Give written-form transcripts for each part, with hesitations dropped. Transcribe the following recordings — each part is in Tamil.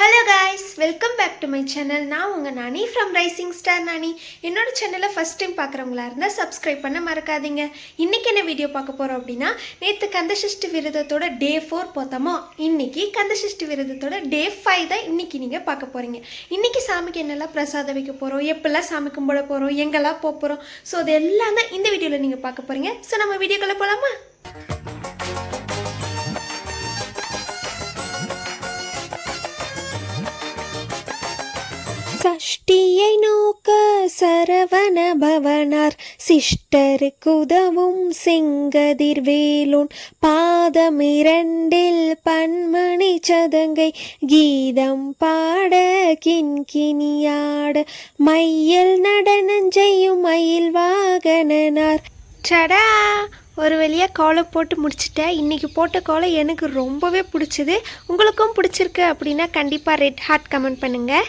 Hello guys, welcome back to my channel. நான் உங்கள் Nani from rising star Nani. என்னோட சேனலை ஃபஸ்ட் டைம் பார்க்குறவங்களா இருந்தால் சப்ஸ்கிரைப் பண்ண மறக்காதீங்க. இன்றைக்கி என்ன வீடியோ பார்க்க போகிறோம் அப்படின்னா, நேற்று கந்தசஷ்டி விரதத்தோட டே 4 பார்த்தோமோ, இன்றைக்கி கந்தசஷ்டி விரதத்தோட டே 5 தான் இன்றைக்கி நீங்கள் பார்க்க போகிறீங்க. இன்றைக்கி சாமிக்கு என்னெல்லாம் பிரசாதம் வைக்க போகிறோம், எப்பெல்லாம் சாமி கும்பிட போகிறோம், எங்கெல்லாம் போக போகிறோம், ஸோ அது எல்லாம் தான் இந்த வீடியோவில் நீங்கள் பார்க்க போகிறீங்க. ஸோ நம்ம வீடியோக்குள்ளே போகலாமா? சஷ்டியை நோக்க சரவண பவனார் சிஷ்டருக்குதவும் செங்கதிர் வேலோன் பாதம் இரண்டில் பன்மணி சதங்கை கீதம் பாட கிண்கிணியாட மையல் நடனஞ்செய்யும் மயில் வாகனனார். சடா, ஒரு வழியாக கோலம் போட்டு முடிச்சிட்டேன். இன்றைக்கி போட்ட கோலம் எனக்கு ரொம்பவே பிடிச்சிது. உங்களுக்கும் பிடிச்சிருக்கு அப்படின்னா கண்டிப்பாக ரெட் ஹார்ட் கமெண்ட் பண்ணுங்கள்.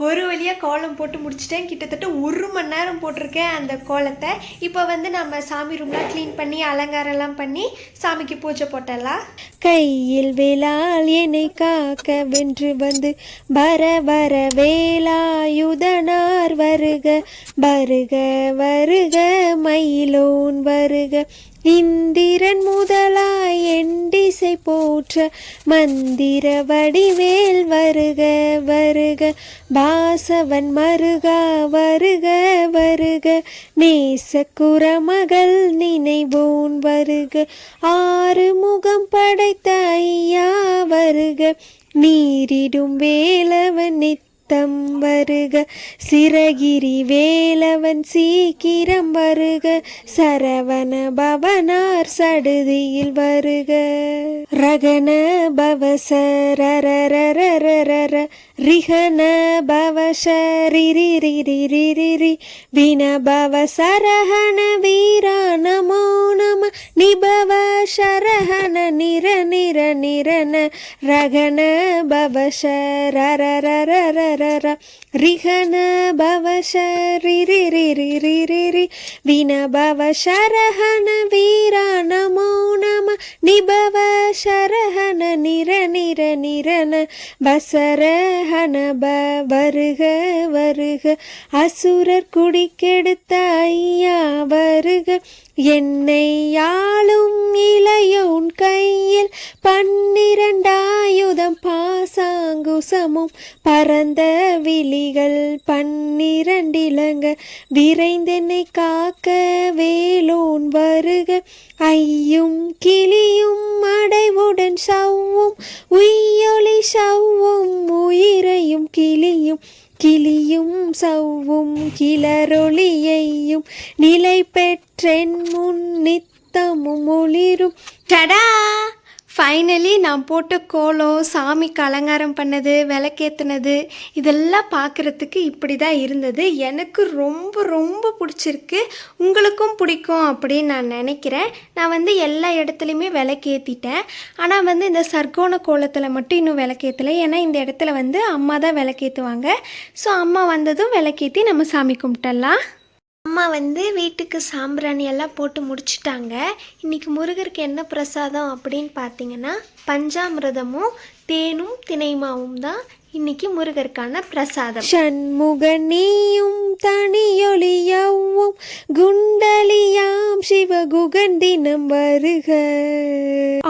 ஒரு வழியாக கோலம் போட்டு முடிச்சிட்டேன். கிட்டத்தட்ட 1 மணி நேரம் போட்டிருக்கேன் அந்த கோலத்தை. இப்போ நம்ம சாமி ரூம்லாம் க்ளீன் பண்ணி அலங்காரம்லாம் பண்ணி சாமிக்கு பூஜை போட்டலாம். கையில் வேளால் என்னை காக்க வென்று வந்து வர வர வேலாயுதனார் வருக வருக வருக மயிலோன் வருக இந்திரன் முதலாய் எண்டிசை போற்ற மந்திர வடிவேல் வருக வருக வாசவன் மருகா வருக வருக நேசக்குறமகள் நினைவோன் வருக ஆறு முகம் படைத்த ஐயா வருக நீரிடும் வேலவன் நித்தம் வருக சிரகிரி வேலவன் சீக்கிரம் வருக சரவண பவனார் சடுதியில் வருக ரகன பவசரரரரரர ரிஹன பவசரிரிரிரிரிரி வின பவசரஹன வீரா நமோ நம நிபவ சரஹன நிர நிர நிரன ரகன பவசரரரரரர ரிஹன பவசரிரிரிரிரிரி வின பவசரஹன வீரா நமோ நம நிபவ சரஹன நிர நிர நிரன பசரஹன வருக வருக அசுரர் குடிக்கெடுத்த ஐயா வருக என்னை யாழும் இளையோன் கையில் 12 ஆயுதம் பாசாங்குசமும் பரந்த விழிகள் 12 இலங்க விரைந்தென்னை காக்க வேலோன் வருக ஐயும் கிளியும் அடைவுடன் சவ்வும் உய்யொளி சவ்வும் உயிரையும் கிளியும் கிளியும் சவ்வும் கிளரொளியையும் நிலை பெற்றென் முன் நித்தமும் ஒளிரும். டடா, ஃபைனலி நான் போட்ட கோலம், சாமிக்கு அலங்காரம் பண்ணது, விளக்கேற்றுனது இதெல்லாம் பார்க்குறதுக்கு இப்படி தான் இருந்தது. எனக்கு ரொம்ப ரொம்ப பிடிச்சிருக்கு. உங்களுக்கும் பிடிக்கும் அப்படின்னு நான் நினைக்கிறேன். நான் எல்லா இடத்துலையுமே விளக்கேற்றிட்டேன். ஆனால் இந்த சர்க்கோண கோலத்தில் மட்டும் இன்னும் விளக்கேற்றலை. ஏன்னா இந்த இடத்துல அம்மா தான் விளக்கேற்றுவாங்க. ஸோ அம்மா வந்ததும் விளக்கேற்றி நம்ம சாமி கும்பிட்டலாம். அம்மா வீட்டுக்கு சாம்பிராணி எல்லாம் போட்டு முடிச்சிட்டாங்க. இன்றைக்கி முருகருக்கு என்ன பிரசாதம் அப்படின்னு பார்த்தீங்கன்னா, பஞ்சாமிரதமும் தேனும் தினைமாவும் தான் இன்னைக்கு முருகருக்கான பிரசாதம். ஷண்முகனியும் தனியொளியவும் குண்டலியாம் சிவகுகந்தினம் வருக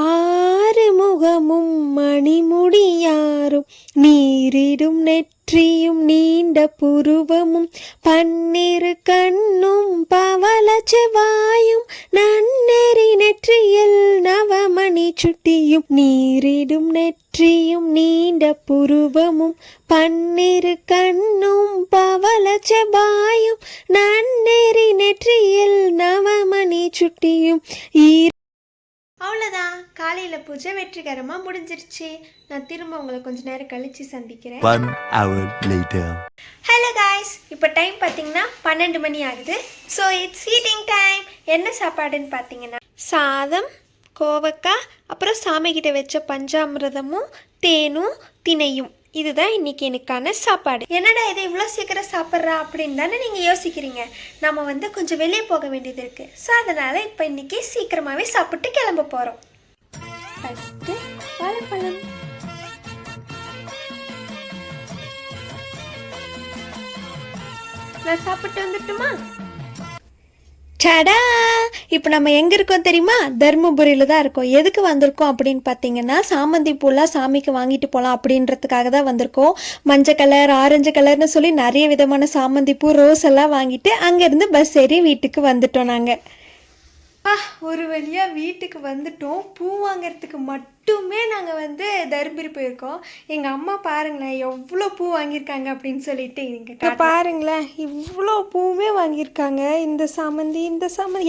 ஆறு முகமும் மணிமுடியாரும் நீரிடும் நெற்றியும் நீண்ட புருவமும் 12 கண்ணும் பவள செவ்வாயும் நன்னெறி நெற்றியில் நவமணி சுட்டியும் நீரிடும் நெற்றியும் நீண்ட புருவமும் 12 கண்ணும் பவள செவ்வாயும் நன்னெறி நெற்றியில் நவமணி சுட்டியும். அவ்வளோதான், காலையில் பூஜை வெற்றிகரமாக முடிஞ்சிருச்சு. நான் திரும்ப உங்களை கொஞ்ச நேரம் கழித்து சந்திக்கிறேன். 1 hour later. ஹலோ காய்ஸ், இப்போ டைம் பார்த்தீங்கன்னா 12 மணி ஆகுது. So it's eating time. என்ன சாப்பாடுன்னு பார்த்தீங்கன்னா, சாதம், கோவக்காய், அப்புறம் சாமிக்கிட்ட வச்ச பஞ்சாமிரதமும் தேனும் தினையும். இதுதான் இன்றைக்கி எனக்கான சாப்பாடு. என்னடா இதை இவ்வளோ சீக்கிரம் சாப்பிட்றா அப்படின்னு தானே நீங்கள் யோசிக்கிறீங்க. நம்ம கொஞ்சம் வெளியே போக வேண்டியது இருக்குது. ஸோ அதனால் இப்போ இன்றைக்கி சீக்கிரமாகவே சாப்பிட்டு கிளம்ப போகிறோம். ஃபஸ்ட்டு வாழைப்பழம், நான் சாப்பிட்டு வந்துட்டுமா? சடா! இப்போ நம்ம எங்கே இருக்கோம் தெரியுமா? தர்மபுரியில் தான் இருக்கோம். எதுக்கு வந்திருக்கோம் அப்படின்னு பார்த்தீங்கன்னா, சாமந்தி பூலாம் சாமிக்கு வாங்கிட்டு போகலாம் அப்படின்றதுக்காக தான் வந்திருக்கோம். மஞ்சள் கலர், ஆரஞ்சு கலர்னு சொல்லி நிறைய விதமான சாமந்தி பூ, ரோஸ் எல்லாம் வாங்கிட்டு அங்கேருந்து பஸ் ஏறி வீட்டுக்கு வந்துட்டோம் நாங்கள். ஒரு வழியாக வீட்டுக்கு வந்துட்டோம். பூ வாங்கிறதுக்கு மட்டுமே நாங்கள் தர்மபுரி போயிருக்கோம். எங்கள் அம்மா பாருங்களேன் எவ்வளோ பூ வாங்கியிருக்காங்க அப்படின்னு சொல்லிட்டு. இங்கே பாருங்களேன் இவ்வளோ பூவே வாங்கியிருக்காங்க. இந்த சாமந்தி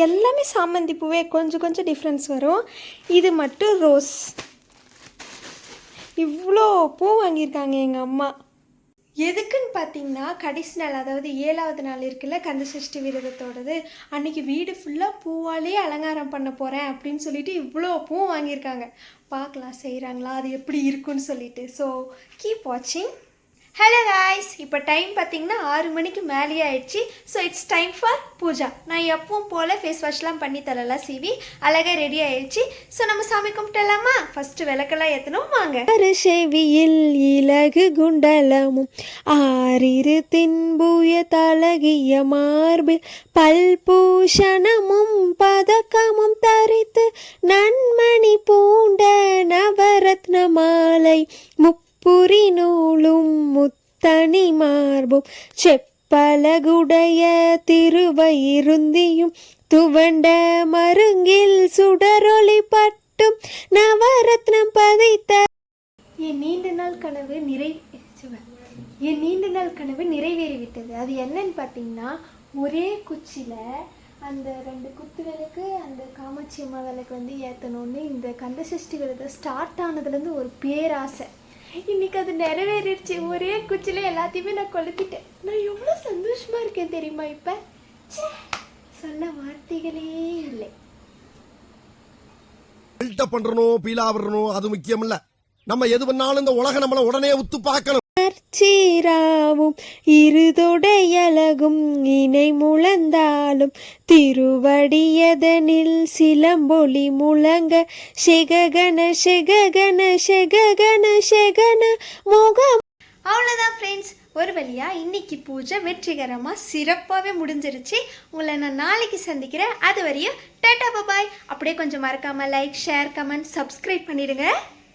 எல்லாமே சாமந்தி பூவே, கொஞ்சம் கொஞ்சம் டிஃப்ரென்ஸ் வரும். இது மட்டும் ரோஸ். இவ்வளோ பூ வாங்கியிருக்காங்க எங்கள் அம்மா. எதுக்குன்னு பார்த்தீங்கன்னா, கடைசி நாள், அதாவது 7வது நாள் இருக்குல்ல கந்த சஷ்டி விரதத்தோடது, அன்றைக்கி வீடு ஃபுல்லாக பூவாலே அலங்காரம் பண்ண போகிறேன் அப்படின்னு சொல்லிட்டு இவ்வளோ பூ வாங்கியிருக்காங்க. பார்க்கலாம் செய்கிறாங்களா, அது எப்படி இருக்குன்னு சொல்லிட்டு. ஸோ கீப் வாட்சிங். ஹலோ காய்ஸ், இப்போ டைம் பார்த்தீங்கன்னா 6 மணிக்கு மேலேயே ஆயிடுச்சு. So it's time for puja. நான் எப்பவும் போல் ஃபேஸ் வாஷ்லாம் பண்ணி தரலாம் சீவி அழகாக ரெடி ஆயிடுச்சு. ஸோ நம்ம சாமி கும்பிட்டலாமா? ஃபஸ்ட்டு விளக்கெல்லாம் ஏற்றணும் வாங்க. செவியில் இலகு குண்டலமும் ஆறிரு தின்புய தலகிய மார்பில் பல்பூஷணமும் பதக்கமும் தரித்து நன்மணி பூண்ட நவரத்ன மாலை புரி நூலும் முத்தணி மார்பும் செப்பலகுடைய திருவயிருந்தியும் துவண்ட மருங்கில் சுடரொளி பட்டும் நவரத்னம் பதித்த என் நீண்ட நாள் கனவு நிறைவேறிவிட்டது. அது என்னன்னு பார்த்தீங்கன்னா, ஒரே குச்சியில் அந்த 2 குத்து விளக்கு, அந்த காமாட்சி அம்மா விளக்கு ஏற்றணுன்னு இந்த கந்தசஷ்டி விரதம் ஸ்டார்ட் ஆனதுலேருந்து ஒரு பேராசை. இன்னைக்கு அது நிறைவேறிடுச்சு. ஒரே குச்சில எல்லாத்தையுமே நான் கொளுத்திட்டேன். நான் எவ்வளோ சந்தோஷமா இருக்கேன் தெரியுமா? இப்போ சொல்ல வார்த்தைகளே இல்லை. பில்டப் பண்றணும், பீலா வரணும், அது முக்கியம் இல்ல. நம்ம எது பண்ணாலும் இந்த உலக நம்மள உடனே உத்து பார்க்கணும். சீராவும் இருதொடையலகும் இணை முழந்தாலும் திருவடியதனில் சிலம்பொலி முழங்க செககன செககன செககன செகன முகம். அவ்வளோதான் ஃப்ரெண்ட்ஸ், ஒரு வழியாக இன்னைக்கு பூஜை வெற்றிகரமாக சிறப்பாகவே முடிஞ்சிருச்சு. உங்களை நான் நாளைக்கு சந்திக்கிறேன். அது வரையும் டாடா பாய். அப்படியே கொஞ்சம் மறக்காமல் லைக், ஷேர், கமெண்ட், சப்ஸ்கிரைப் பண்ணிடுங்க.